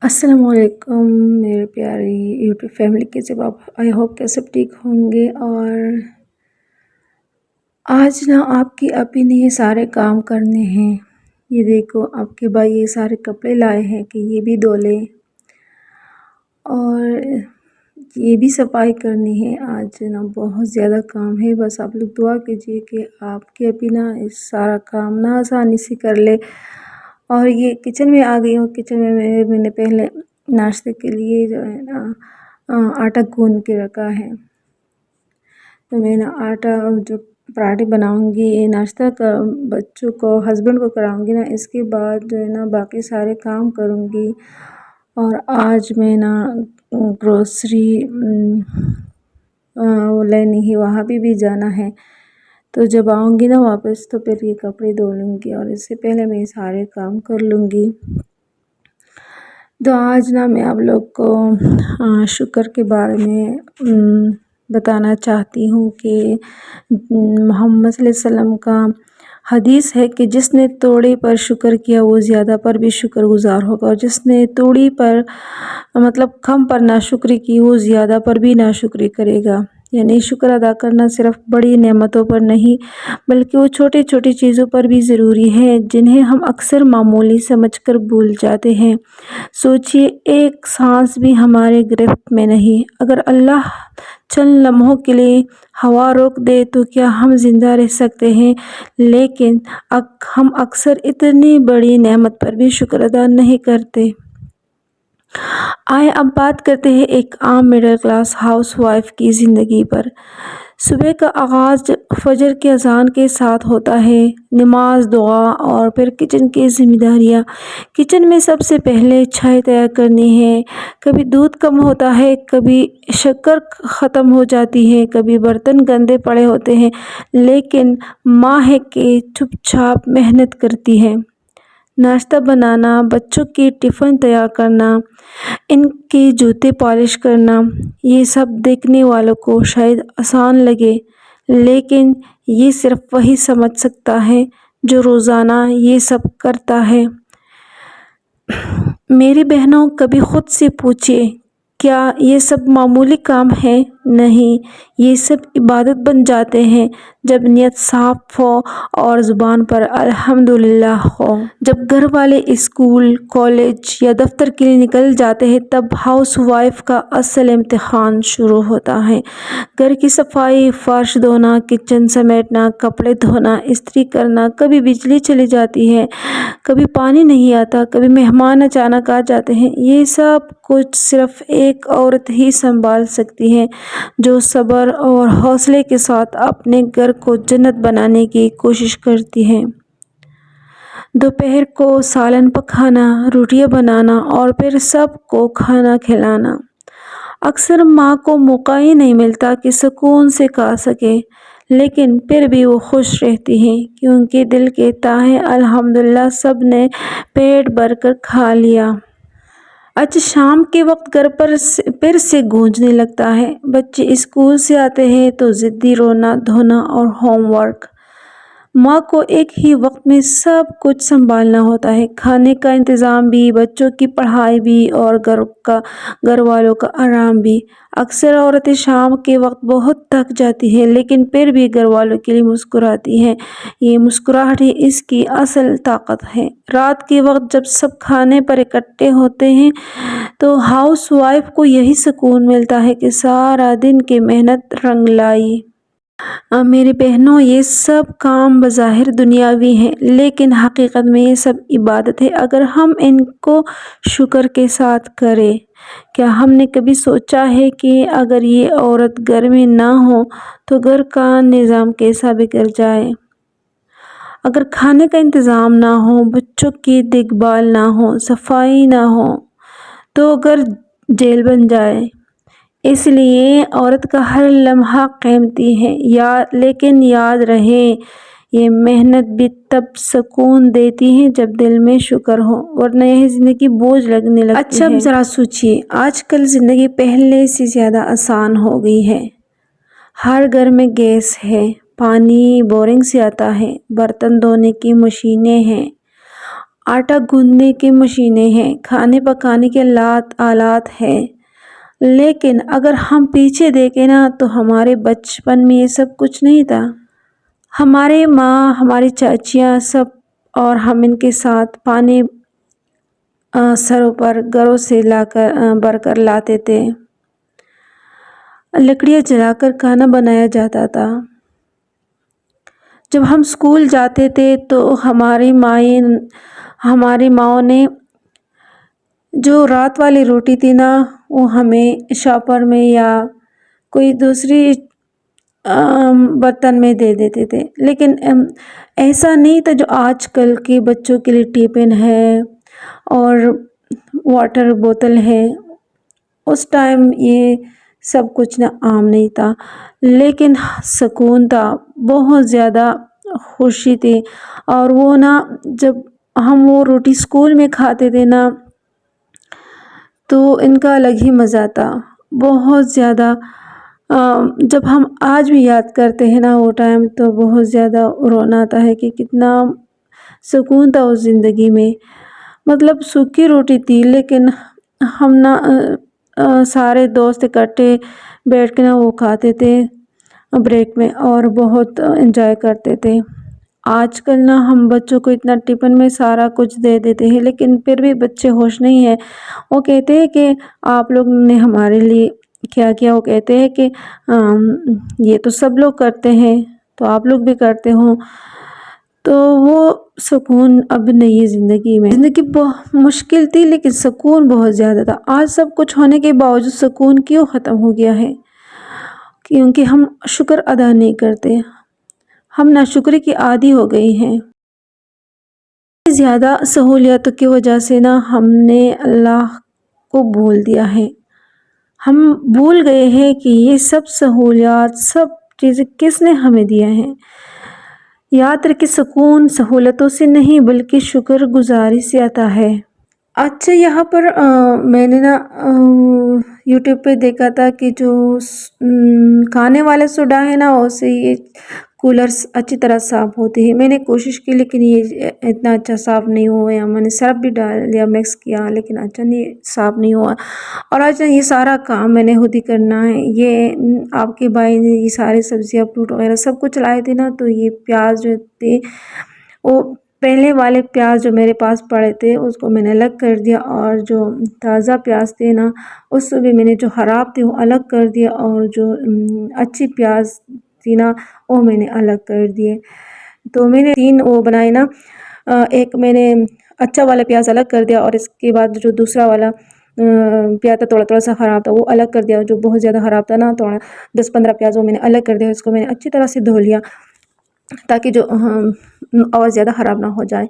السلام علیکم میرے پیاری یوٹیوب فیملی کے جب آپ آئی ہوپ کہ سب ٹھیک ہوں گے۔ اور آج آپ کی اپی نے یہ سارے کام کرنے ہیں۔ یہ دیکھو آپ کے بھائی یہ سارے کپڑے لائے ہیں کہ یہ بھی دھو لے، اور یہ بھی صفائی کرنی ہے۔ آج بہت زیادہ کام ہے، بس آپ لوگ دعا کیجیے کہ آپ کی اپی اس سارا کام آسانی سے کر لے۔ اور یہ کچن میں آ گئی ہوں۔ کچن میں نے پہلے ناشتے کے لیے جو ہے آٹا گوندھ کے رکھا ہے، تو میں آٹا جو پراٹھے بناؤں گی، یہ ناشتہ بچوں کو ہسبینڈ کو کراؤں گی اس کے بعد جو ہے باقی سارے کام کروں گی۔ اور آج میں گروسری لینی ہے، وہاں بھی جانا ہے، تو جب آؤں گی واپس تو پھر یہ کپڑے دھو لوں گی، اور اس سے پہلے میں سارے کام کر لوں گی۔ تو آج میں آپ لوگ کو شکر کے بارے میں بتانا چاہتی ہوں کہ محمد صلی اللہ علیہ وسلم کا حدیث ہے کہ جس نے توڑے پر شکر کیا وہ زیادہ پر بھی شکر گزار ہوگا، اور جس نے توڑی پر کم پر ناشکری کی وہ زیادہ پر بھی ناشکری کرے گا۔ یعنی شکر ادا کرنا صرف بڑی نعمتوں پر نہیں بلکہ وہ چھوٹی چھوٹی چیزوں پر بھی ضروری ہے، جنہیں ہم اکثر معمولی سمجھ کر بھول جاتے ہیں۔ سوچئے، ایک سانس بھی ہمارے گرفت میں نہیں۔ اگر اللہ چند لمحوں کے لیے ہوا روک دے تو کیا ہم زندہ رہ سکتے ہیں؟ لیکن ہم اکثر اتنی بڑی نعمت پر بھی شکر ادا نہیں کرتے۔ آئے اب بات کرتے ہیں ایک عام مڈل کلاس ہاؤس وائف کی زندگی پر۔ صبح کا آغاز فجر کی اذان کے ساتھ ہوتا ہے، نماز، دعا اور پھر کچن کی ذمہ داریاں۔ کچن میں سب سے پہلے چائے تیار کرنی ہے۔ کبھی دودھ کم ہوتا ہے، کبھی شکر ختم ہو جاتی ہے، کبھی برتن گندے پڑے ہوتے ہیں، لیکن ماں ہے کہ چپ چاپ محنت کرتی ہے۔ ناشتہ بنانا، بچوں کی ٹفن تیار کرنا، ان کے جوتے پالش کرنا، یہ سب دیکھنے والوں کو شاید آسان لگے، لیکن یہ صرف وہی سمجھ سکتا ہے جو روزانہ یہ سب کرتا ہے۔ میری بہنوں، کبھی خود سے پوچھئے، کیا یہ سب معمولی کام ہیں؟ نہیں، یہ سب عبادت بن جاتے ہیں جب نیت صاف ہو اور زبان پر الحمدللہ ہو۔ جب گھر والے اسکول، کالج یا دفتر کے لیے نکل جاتے ہیں تب ہاؤس وائف کا اصل امتحان شروع ہوتا ہے۔ گھر کی صفائی، فرش دھونا، کچن سمیٹنا، کپڑے دھونا، استری کرنا۔ کبھی بجلی چلی جاتی ہے، کبھی پانی نہیں آتا، کبھی مہمان اچانک آ جاتے ہیں۔ یہ سب کچھ صرف ایک عورت ہی سنبھال سکتی ہے جو صبر اور حوصلے کے ساتھ اپنے گھر کو جنت بنانے کی کوشش کرتی ہے۔ دوپہر کو سالن پکانا، روٹیاں بنانا اور پھر سب کو کھانا کھلانا۔ اکثر ماں کو موقع ہی نہیں ملتا کہ سکون سے کھا سکے، لیکن پھر بھی وہ خوش رہتی ہیں کیونکہ دل کہتا ہے الحمدللہ سب نے پیٹ بھر کر کھا لیا۔ اچھا، شام کے وقت گھر پر پھر سے گونجنے لگتا ہے۔ بچے اسکول سے آتے ہیں تو ضدی رونا دھونا اور ہوم ورک۔ ماں کو ایک ہی وقت میں سب کچھ سنبھالنا ہوتا ہے، کھانے کا انتظام بھی، بچوں کی پڑھائی بھی اور گھر والوں کا آرام بھی۔ اکثر عورتیں شام کے وقت بہت تھک جاتی ہیں لیکن پھر بھی گھر والوں کے لیے مسکراتی ہیں۔ یہ مسکراہٹ ہی اس کی اصل طاقت ہے۔ رات کے وقت جب سب کھانے پر اکٹھے ہوتے ہیں تو ہاؤس وائف کو یہی سکون ملتا ہے کہ سارا دن کی محنت رنگ لائی۔ میری بہنوں، یہ سب کام بظاہر دنیاوی ہیں لیکن حقیقت میں یہ سب عبادت ہے اگر ہم ان کو شکر کے ساتھ کریں۔ کیا ہم نے کبھی سوچا ہے کہ اگر یہ عورت گھر میں نہ ہو تو گھر کا نظام کیسا بگڑ جائے؟ اگر کھانے کا انتظام نہ ہو، بچوں کی دیکھ بھال نہ ہو، صفائی نہ ہو تو گھر جیل بن جائے۔ اس لیے عورت کا ہر لمحہ قیمتی ہے، لیکن یاد رہے یہ محنت بھی تب سکون دیتی ہے جب دل میں شکر ہو، ورنہ یہ زندگی بوجھ لگنے لگتی ہے۔ اچھا، اب ذرا سوچئے، آج کل زندگی پہلے سے زیادہ آسان ہو گئی ہے۔ ہر گھر میں گیس ہے، پانی بورنگ سے آتا ہے، برتن دھونے کی مشینیں ہیں، آٹا گوندنے کی مشینیں ہیں، کھانے پکانے کے آلات ہیں، لیکن اگر ہم پیچھے دیکھیں نا تو ہمارے بچپن میں یہ سب کچھ نہیں تھا۔ ہمارے ماں، ہماری چاچیاں سب اور ہم ان کے ساتھ پانی سروں پر گھروں سے بھر کر لاتے تھے، لکڑیاں جلا کر کھانا بنایا جاتا تھا۔ جب ہم اسکول جاتے تھے تو ہماری ماؤں نے جو رات والی روٹی تھی نا وہ ہمیں شاپر میں یا کوئی دوسری برتن میں دے دیتے تھے، لیکن ایسا نہیں تھا جو آج کل کے بچوں کے لیے ٹفن ہے اور واٹر بوتل ہے۔ اس ٹائم یہ سب کچھ نا عام نہیں تھا، لیکن سکون تھا، بہت زیادہ خوشی تھی۔ اور وہ نا جب ہم وہ روٹی اسکول میں کھاتے تھے نا تو ان کا الگ ہی مزہ تھا، بہت زیادہ۔ جب ہم آج بھی یاد کرتے ہیں نا وہ ٹائم تو بہت زیادہ رونا آتا ہے کہ کتنا سکون تھا اس زندگی میں۔ مطلب سوکھی روٹی تھی لیکن ہم نا سارے دوست اکٹھے بیٹھ کے نا وہ کھاتے تھے بریک میں اور بہت انجوائے کرتے تھے۔ آج کل نا ہم بچوں کو اتنا ٹفن میں سارا کچھ دے دیتے ہیں، لیکن پھر بھی بچے ہوش نہیں ہیں۔ وہ کہتے ہیں کہ آپ لوگ نے ہمارے لیے کیا کیا، وہ کہتے ہیں کہ یہ تو سب لوگ کرتے ہیں تو آپ لوگ بھی کرتے ہو۔ تو وہ سکون اب نہیں ہے زندگی میں۔ زندگی بہت مشکل تھی لیکن سکون بہت زیادہ تھا۔ آج سب کچھ ہونے کے باوجود سکون کیوں ختم ہو گیا ہے؟ کیونکہ ہم شکر ادا نہیں کرتے، ہم ناشکری کی عادی ہو گئی ہیں۔ زیادہ سہولیاتوں کی وجہ سے نا ہم نے اللہ کو بھول دیا ہے۔ ہم بھول گئے ہیں کہ یہ سب سہولیات، سب چیزیں کس نے ہمیں دیا ہے۔ یاد رکھیں، سکون سہولتوں سے نہیں بلکہ شکر گزاری سے آتا ہے۔ اچھا، یہاں پر میں نے نا یوٹیوب پہ دیکھا تھا کہ جو کھانے والے سوڈا ہے نا اسے یہ کولرز اچھی طرح صاف ہوتے ہیں۔ میں نے کوشش کی لیکن یہ اتنا اچھا صاف نہیں ہوا، یا میں نے سرف بھی ڈال لیا، مکس کیا، لیکن اچھا نہیں صاف نہیں ہوا۔ اور آج یہ سارا کام میں نے خود ہی کرنا ہے۔ یہ آپ کے بھائی نے یہ سارے سبزیاں، فروٹ وغیرہ سب کچھ لائے تھے نا، تو یہ پیاز جو تھے وہ پہلے والے پیاز جو میرے پاس پڑے تھے اس کو میں نے الگ کر دیا، اور جو تازہ پیاز تھے نا اس سے بھی میں نے جو خراب تھے وہ الگ کر دیا، اور جو اچھی پیاز تھی نا وہ میں نے الگ کر دیے۔ تو میں نے 3 وہ بنائے نا، ایک میں نے اچھا والا پیاز الگ کر دیا، اور اس کے بعد جو دوسرا والا پیاز تھا تھوڑا سا خراب تھا وہ الگ کر دیا، جو بہت زیادہ خراب تھا نا تھوڑا 10-15 پیاز وہ میں نے الگ کر دیا۔ اس کو میں نے اچھی طرح سے دھو لیا تاکہ جو اور زیادہ خراب نہ ہو جائے۔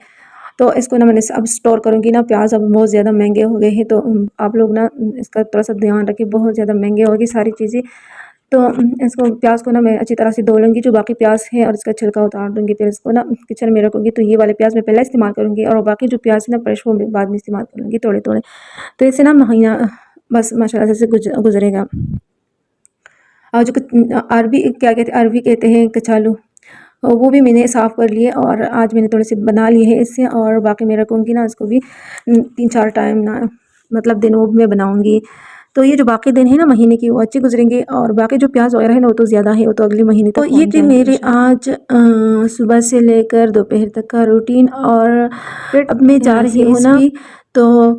تو اس کو نا میں نے اب اسٹور کروں گی نا، پیاز اب بہت زیادہ مہنگے ہو گئے ہیں، تو آپ لوگ نا اس کا تھوڑا سا دھیان رکھیں، بہت زیادہ مہنگے ہوگی ساری چیزیں۔ تو اس کو پیاز کو نا میں اچھی طرح سے دھو لوں گی، جو باقی پیاز ہے، اور اس کا چھلکا اتار دوں گی، پھر اس کو نا کچن میں رکھوں گی۔ تو یہ والے پیاز میں پہلے استعمال کروں گی، اور باقی جو پیاز ہے نا فریش وہ بعد میں استعمال کروں گی، تھوڑے تھوڑے۔ تو اسے نا مہینہ بس ماشاءاللہ سے گزرے گا۔ اور جو عربی کیا کہتے ہیں، عربی کہتے ہیں کچالو، وہ بھی میں نے صاف کر لیے، اور آج میں نے تھوڑے سے بنا لیے ہیں اس سے، اور باقی میں رکھوں گی نا اس کو بھی 3-4 ٹائم نا، مطلب دن وہ میں بناؤں گی۔ تو یہ جو باقی دن ہے نا مہینے کی وہ اچھے گزریں گے، اور باقی جو پیاز وغیرہ ہے نا وہ تو زیادہ ہے، وہ تو اگلے مہینے تک پہنچ جائیں گے۔ تو یہ تھی میرے آج صبح سے لے کر دوپہر تک کا روٹین، اور اب میں جا رہی ہوں نا، تو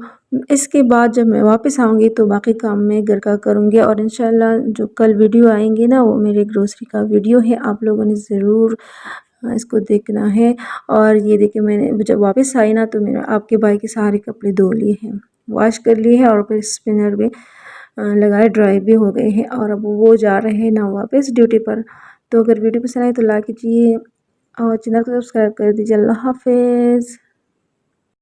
اس کے بعد جب میں واپس آؤں گی تو باقی کام میں گھر کا کروں گی، اور انشاءاللہ جو کل ویڈیو آئیں گے نا وہ میرے گروسری کا ویڈیو ہے، آپ لوگوں نے ضرور اس کو دیکھنا ہے۔ اور یہ دیکھیں، میں نے جب واپس آئی نا تو میں نے آپ کے بھائی کے سارے کپڑے دھو لیے ہیں، واش کر لیے ہیں، اور پھر اسپنر میں لگائے، ڈرائی بھی ہو گئے ہیں، اور اب وہ جا رہے ہیں نا واپس ڈیوٹی پر۔ تو اگر ویڈیو پسند آئے تو لائک کیجیے اور چینل کو سبسکرائب کر دیجیے۔ اللہ حافظ۔